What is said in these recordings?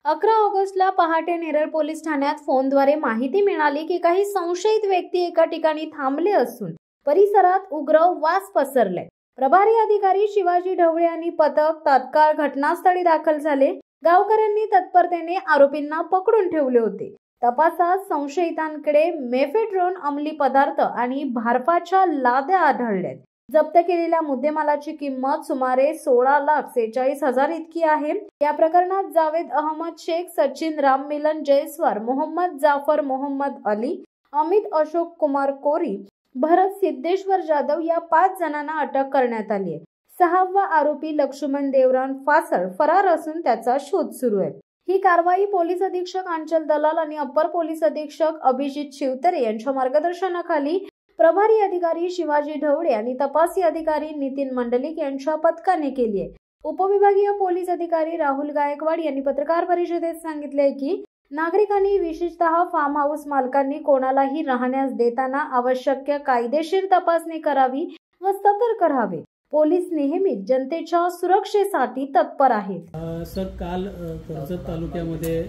11 ऑगस्टला पहाटे नेरळ पोलीस ठाण्यात फोनद्वारे माहिती मिळाली की काही संशयित व्यक्ती एका ठिकाणी थांबले असून परिसरात उग्र वास पसरलाय। प्रभारी अधिकारी शिवाजी ढवळे आणि पथक तात्काळ घटनास्थळी दाखल झाले। गावकऱ्यांनी तत्परतेने आरोपींना पकडून ठेवले होते। तपासात संशयितांकडे मेफेड्रोन अंमली पदार्थ आणि भारपाच्या लाद्या आढळल्यात। जप्त केलेल्या मुद्देमालाची किंमत सुमारे 16,46,000 इतकी आहे। या प्रकरणात जावेद अहमद शेख, सचिन राम मिलन जयस्वार, मोहम्मद जाफर मोहम्मद अली, अमित अशोक कुमार कोरी, भरत सिद्धेश्वर जाधव या 5 जणांना अटक करण्यात आली आहे। 6वा आरोपी लक्ष्मण देवरान फासळ फरार असून त्याचा शोध सुरू आहे। ही कारवाई पोलीस अधीक्षक अंचल दलाल आणि अप्पर पोलीस अधीक्षक अभिजित शिवतरे यांच्या मार्गदर्शनाखाली प्रभारी अधिकारी शिवाजी ढवळे आणि तपासी अधिकारी नितीन मंडलिक यांच्या पथकाने केली आहे। उपविभागीय पोलीस अधिकारी राहुल गायकवाड यांनी पत्रकार परिषदेत सांगितले की नागरिकांनी विशेषतः फार्म हाऊस मालकांनी कोणालाही राहण्यास देताना आवश्यक कायदेशीर तपासणी करावी व सतर्क राहावे। पोलीस नेहमीच जनतेच्या सुरक्षेसाठी तत्पर आहेत। सर, काल कर्जत तालुक्यामध्ये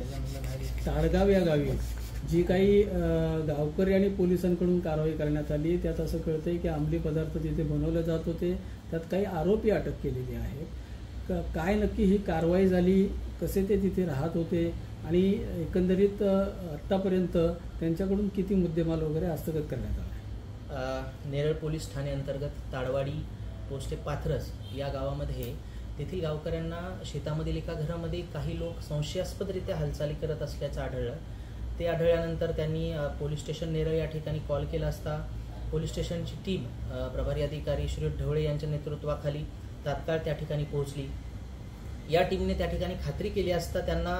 ताडगाव या गावी जी काही गावकरी आणि पोलिसांकडून कारवाई करण्यात आली, त्यात असं कळतंय की अंमली पदार्थ तिथे बनवले जात होते, त्यात काही आरोपी अटक केलेले आहेत। काय नक्की ही कारवाई झाली, कसे ते तिथे राहत होते आणि एकंदरीत आतापर्यंत त्यांच्याकडून किती मुद्देमाल वगैरे हस्तगत करण्यात आला? नेरळ पोलीस ठाणे अंतर्गत ताडवाडी पोस्ट पाथरस या गावामध्ये तेथील गावकऱ्यांना शेतामधील एका घरामध्ये काही लोक संशयास्पदरित्या हालचाली करत असल्याचं आढळलं। ते आढळल्यानंतर त्यांनी पोलीस स्टेशन नेरळ या ठिकाणी कॉल केला असता पोलीस स्टेशनची टीम प्रभारी अधिकारी श्री ढवळे यांच्या नेतृत्वाखाली तात्काळ त्या ठिकाणी पोहोचली। या टीमने त्या ठिकाणी खात्री केली असता त्यांना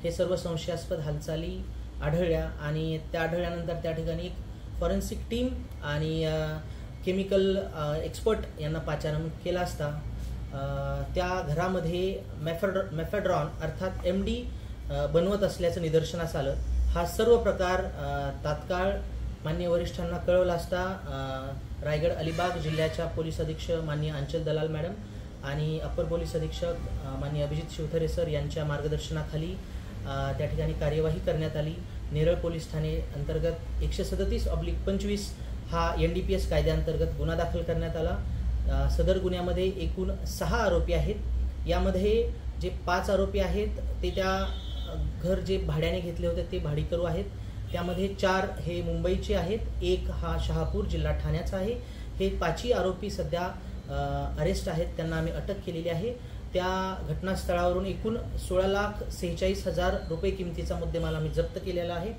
हे सर्व संशयास्पद हालचाली आढळल्या आणि त्या आढळल्यानंतर त्या ठिकाणी एक फॉरेन्सिक टीम आणि केमिकल एक्सपर्ट यांना पाचारण केला असता त्या घरामध्ये मेफेड्रॉन अर्थात MD बनवत असल्याचं निदर्शनास आलं। हा सर्व प्रकार तात्काळ माननीय वरिष्ठांना कळवला असता रायगड अलिबाग जिल्ह्याच्या पोलीस अधीक्षक माननीय अंचल दलाल मॅडम आणि अप्पर पोलीस अधीक्षक माननीय अभिजित शिवतरे सर यांच्या मार्गदर्शनाखाली त्या ठिकाणी कार्यवाही करण्यात आली। नेरळ पोलीस ठाणे अंतर्गत 137/25 हा NDPS कायद्याअंतर्गत गुन्हा दाखल करण्यात आला। सदर गुन्ह्यामध्ये एकूण 6 आरोपी आहेत। यामध्ये जे 5 आरोपी आहेत ते त्या घर जे भाड्याने घेतले होते ते भाडेकरू आहेत। त्यामध्ये 4 हे मुंबईचे आहेत, 1 हा शहापूर जिल्हा ठाण्याचा आहे। हे 5ही आरोपी सध्या अरेस्ट आहेत, त्यांना आम्ही अटक केलेली आहे। त्या घटनास्थळावरून एकूण 16,46,000 रुपये किमतीचा मुद्देमाल आम्ही जप्त केलेला आहे।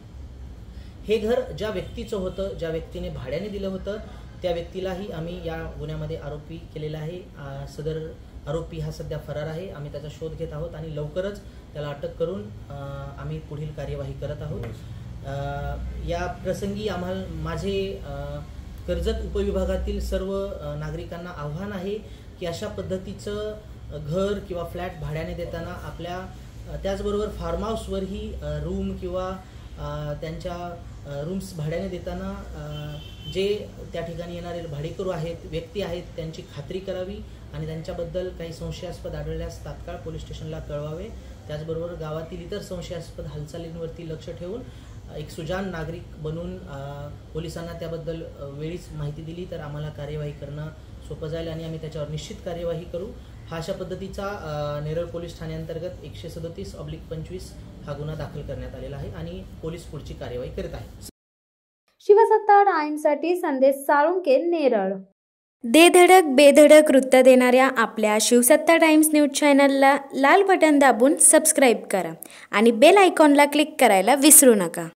हे घर ज्या व्यक्तीचं होतं, ज्या व्यक्तीने भाड्याने दिलं होतं, त्या व्यक्तीलाही आम्ही या गुन्ह्यामध्ये आरोपी केलेला आहे। सदर आरोपी हा सध्या फरार आहे। आम्ही त्याचा शोध घेत आहोत आणि लवकरच त्याला अटक करून आम्ही पुढील कार्यवाही करत आहोत। या प्रसंगी माझे कर्जत उपविभागातील सर्व नागरिकांना आव्हान आहे की अशा पद्धतीचं घर किंवा फ्लॅट भाड्याने देताना आपल्या त्याचबरोबर फार्म हाऊसवरही रूम किंवा त्यांच्या रूम्स भाड्याने देताना जे त्या ठिकाणी येणारे भाडेकरू आहेत, व्यक्ती आहेत, त्यांची खात्री करावी आणि त्यांच्याबद्दल काही संशयास्पद आढळल्यास तात्काळ पोलीस स्टेशनला कळवावे। त्याचबरोबर गावातील इतर संशयास्पद हालचालींवरती लक्ष ठेवून एक सुजाण नागरिक बनून पोलिसांना त्याबद्दल वेळीच माहिती दिली तर आम्हाला कार्यवाही करणं सोपं जाईल आणि आम्ही त्याच्यावर निश्चित कार्यवाही करू। हा अशा पद्धतीचा नेरळ पोलीस ठाण्याअंतर्गत 137/25 हा गुन्हा दाखल करण्यात आलेला आहे आणि पोलीस पुढची कार्यवाही करत आहेत। शिवसत्ता टाइम्ससाठी संदेश साळुंके, नेरळ। दे धडक बेधडक वृत्त देणाऱ्या आपल्या शिवसत्ता टाइम्स न्यूज चॅनलला लाल बटन दाबून सबस्क्राईब करा आणि बेल आयकॉनला क्लिक करायला विसरू नका।